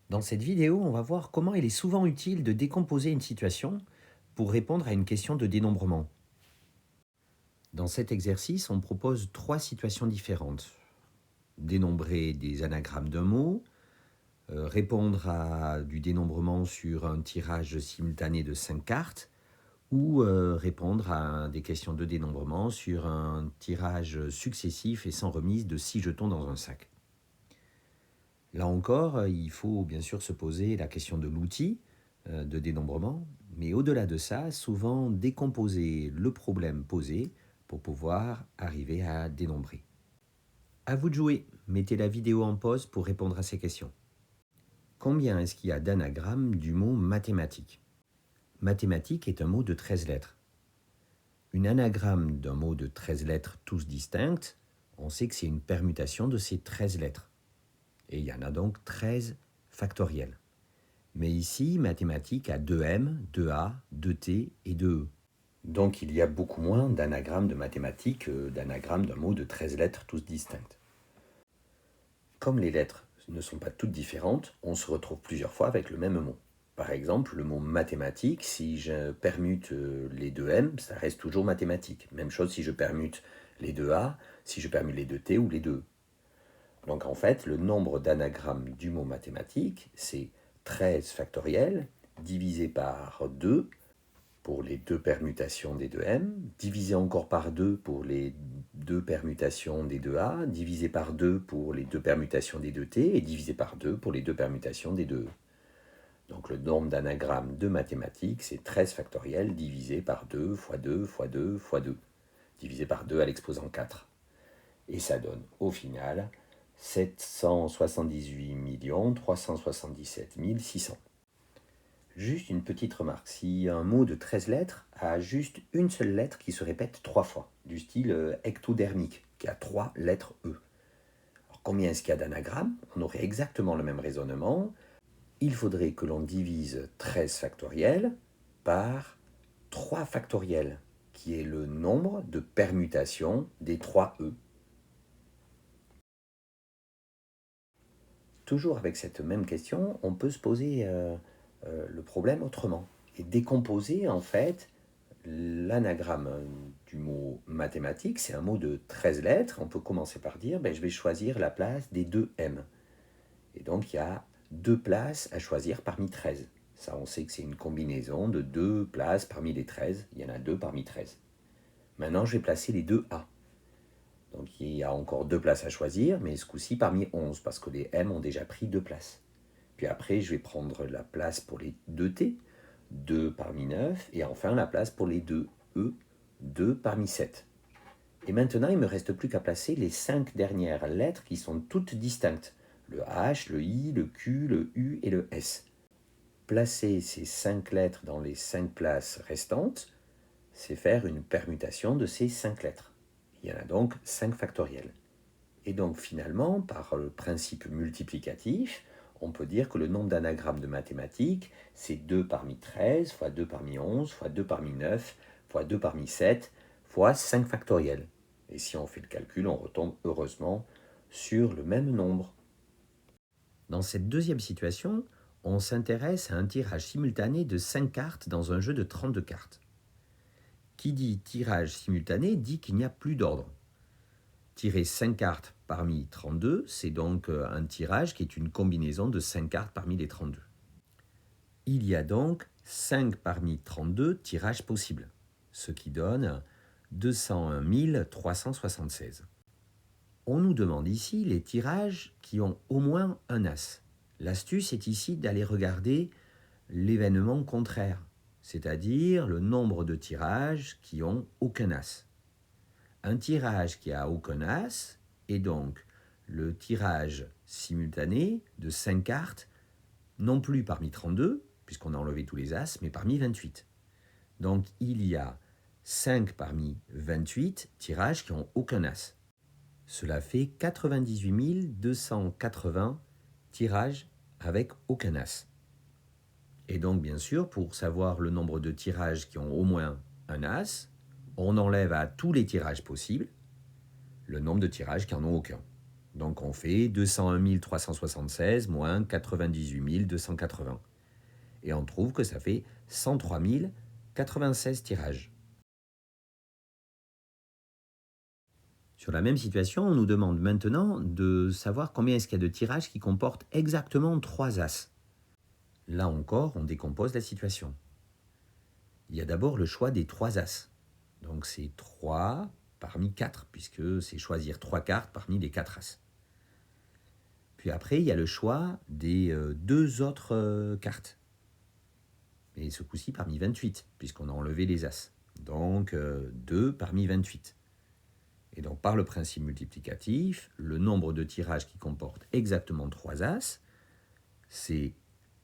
Dans cette vidéo, on va voir comment il est souvent utile de décomposer une situation pour répondre à une question de dénombrement. Dans cet exercice, on propose trois situations différentes. Dénombrer des anagrammes d'un mot, répondre à du dénombrement sur un tirage simultané de 5 cartes, ou répondre à des questions de dénombrement sur un tirage successif et sans remise de 6 jetons dans un sac. Là encore, il faut bien sûr se poser la question de l'outil de dénombrement, mais au-delà de ça, souvent décomposer le problème posé pour pouvoir arriver à dénombrer. À vous de jouer, mettez la vidéo en pause pour répondre à ces questions. Combien est-ce qu'il y a d'anagrammes du mot mathématique? Mathématique est un mot de 13 lettres. Une anagramme d'un mot de 13 lettres tous distinctes, on sait que c'est une permutation de ces 13 lettres. Et il y en a donc 13 factoriels. Mais ici, mathématiques a 2M, 2A, 2T et 2E. Donc il y a beaucoup moins d'anagrammes de mathématiques que d'anagrammes d'un mot de 13 lettres tous distinctes. Comme les lettres ne sont pas toutes différentes, on se retrouve plusieurs fois avec le même mot. Par exemple, le mot mathématique, si je permute les 2M, ça reste toujours mathématique. Même chose si je permute les 2A, si je permute les 2T ou les 2E. Donc en fait, le nombre d'anagrammes du mot mathématique, c'est 13 factoriel divisé par 2 pour les deux permutations des 2M, divisé encore par 2 pour les deux permutations des 2A, divisé par 2 pour les deux permutations des 2T, et divisé par 2 pour les deux permutations des 2E. Donc le nombre d'anagrammes de mathématiques, c'est 13 factoriel divisé par 2 fois 2 fois 2 fois 2, divisé par 2 à l'exposant 4. Et ça donne au final 778 377 600. Juste une petite remarque, si un mot de 13 lettres a juste une seule lettre qui se répète 3 fois, du style ectodermique, qui a 3 lettres E. Alors combien est-ce qu'il y a d'anagrammes? On aurait exactement le même raisonnement. Il faudrait que l'on divise 13 factoriel par 3 factoriel, qui est le nombre de permutations des 3 E. Toujours avec cette même question, on peut se poser le problème autrement et décomposer en fait l'anagramme du mot mathématique. C'est un mot de 13 lettres. On peut commencer par dire je vais choisir la place des deux M. Et donc il y a deux places à choisir parmi 13. Ça, on sait que c'est une combinaison de deux places parmi les 13. Il y en a deux parmi 13. Maintenant, je vais placer les deux A. Donc il y a encore deux places à choisir, mais ce coup-ci parmi 11, parce que les M ont déjà pris deux places. Puis après, je vais prendre la place pour les deux T, 2 parmi 9, et enfin la place pour les deux E, 2 parmi 7. Et maintenant, il ne me reste plus qu'à placer les 5 dernières lettres qui sont toutes distinctes. Le H, le I, le Q, le U et le S. Placer ces 5 lettres dans les 5 places restantes, c'est faire une permutation de ces 5 lettres. Il y en a donc 5 factoriels. Et donc finalement, par le principe multiplicatif, on peut dire que le nombre d'anagrammes de mathématiques, c'est 2 parmi 13, fois 2 parmi 11, fois 2 parmi 9, fois 2 parmi 7, fois 5 factoriels. Et si on fait le calcul, on retombe heureusement sur le même nombre. Dans cette deuxième situation, on s'intéresse à un tirage simultané de 5 cartes dans un jeu de 32 cartes. Qui dit tirage simultané dit qu'il n'y a plus d'ordre. Tirer 5 cartes parmi 32, c'est donc un tirage qui est une combinaison de 5 cartes parmi les 32. Il y a donc 5 parmi 32 tirages possibles, ce qui donne 201 376. On nous demande ici les tirages qui ont au moins un as. L'astuce est ici d'aller regarder l'événement contraire, c'est-à-dire le nombre de tirages qui ont aucun as. Un tirage qui a aucun as est donc le tirage simultané de 5 cartes, non plus parmi 32, puisqu'on a enlevé tous les as, mais parmi 28. Donc il y a 5 parmi 28 tirages qui n'ont aucun as. Cela fait 98 280 tirages avec aucun as. Et donc bien sûr, pour savoir le nombre de tirages qui ont au moins un as, on enlève à tous les tirages possibles le nombre de tirages qui n'en ont aucun. Donc on fait 201 376 moins 98 280. Et on trouve que ça fait 103 096 tirages. Sur la même situation, on nous demande maintenant de savoir combien est-ce qu'il y a de tirages qui comportent exactement 3 As. Là encore, on décompose la situation. Il y a d'abord le choix des 3 As. Donc c'est 3 parmi 4, puisque c'est choisir 3 cartes parmi les 4 As. Puis après, il y a le choix des 2 autres cartes. Et ce coup-ci parmi 28, puisqu'on a enlevé les As. Donc 2 parmi 28. Et donc par le principe multiplicatif, le nombre de tirages qui comporte exactement 3 As, c'est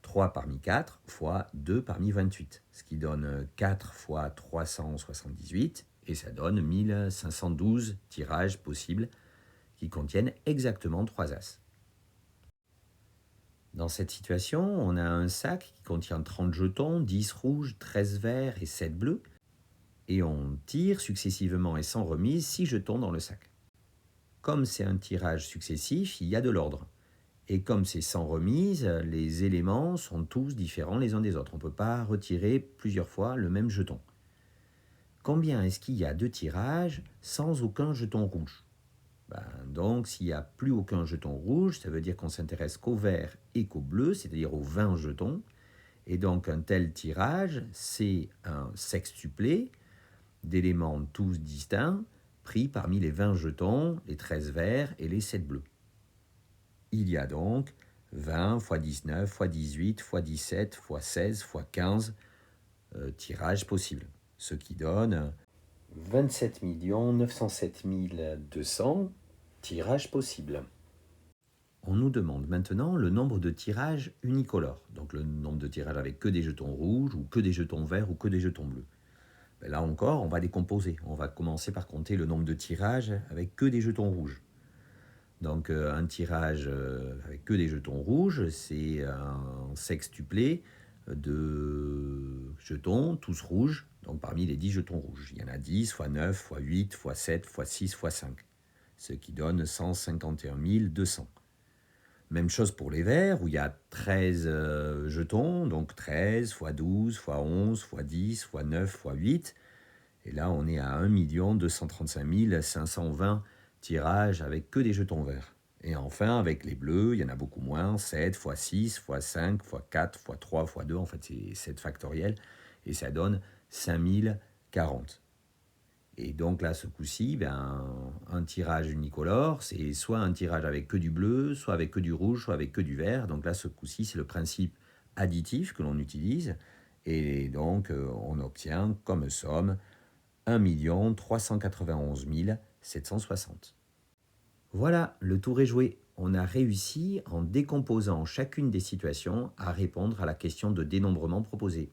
3 parmi 4 fois 2 parmi 28, ce qui donne 4 fois 378, et ça donne 1512 tirages possibles qui contiennent exactement 3 As. Dans cette situation, on a un sac qui contient 30 jetons, 10 rouges, 13 verts et 7 bleus, et on tire successivement et sans remise 6 jetons dans le sac. Comme c'est un tirage successif, il y a de l'ordre. Et comme c'est sans remise, les éléments sont tous différents les uns des autres. On ne peut pas retirer plusieurs fois le même jeton. Combien est-ce qu'il y a de tirages sans aucun jeton rouge? Donc, s'il n'y a plus aucun jeton rouge, ça veut dire qu'on s'intéresse qu'au vert et qu'au bleu, c'est-à-dire aux 20 jetons. Et donc, un tel tirage, c'est un sextuplé d'éléments tous distincts, pris parmi les 20 jetons, les 13 verts et les 7 bleus. Il y a donc 20 x 19 x 18 x 17 x 16 x 15 tirages possibles, ce qui donne 27 907 200 tirages possibles. On nous demande maintenant le nombre de tirages unicolores, donc le nombre de tirages avec que des jetons rouges, ou que des jetons verts, ou que des jetons bleus. Là encore, on va décomposer. On va commencer par compter le nombre de tirages avec que des jetons rouges. Donc un tirage avec que des jetons rouges, c'est un sextuplé de jetons, tous rouges, donc parmi les 10 jetons rouges. Il y en a 10 x 9 x 8 x 7 x 6 x 5, ce qui donne 151 200. Même chose pour les verts, où il y a 13 jetons, donc 13 x 12 x 11 x 10 x 9 x 8. Et là, on est à 1 235 520 tirages avec que des jetons verts. Et enfin, avec les bleus, il y en a beaucoup moins, 7 x 6 x 5 x 4 x 3 x 2, en fait c'est 7 factoriel, et ça donne 5040. Et donc là, ce coup-ci, un tirage unicolore, c'est soit un tirage avec que du bleu, soit avec que du rouge, soit avec que du vert. Donc là, ce coup-ci, c'est le principe additif que l'on utilise. Et donc, on obtient comme somme 1 391 760. Voilà, le tour est joué. On a réussi, en décomposant chacune des situations, à répondre à la question de dénombrement proposée.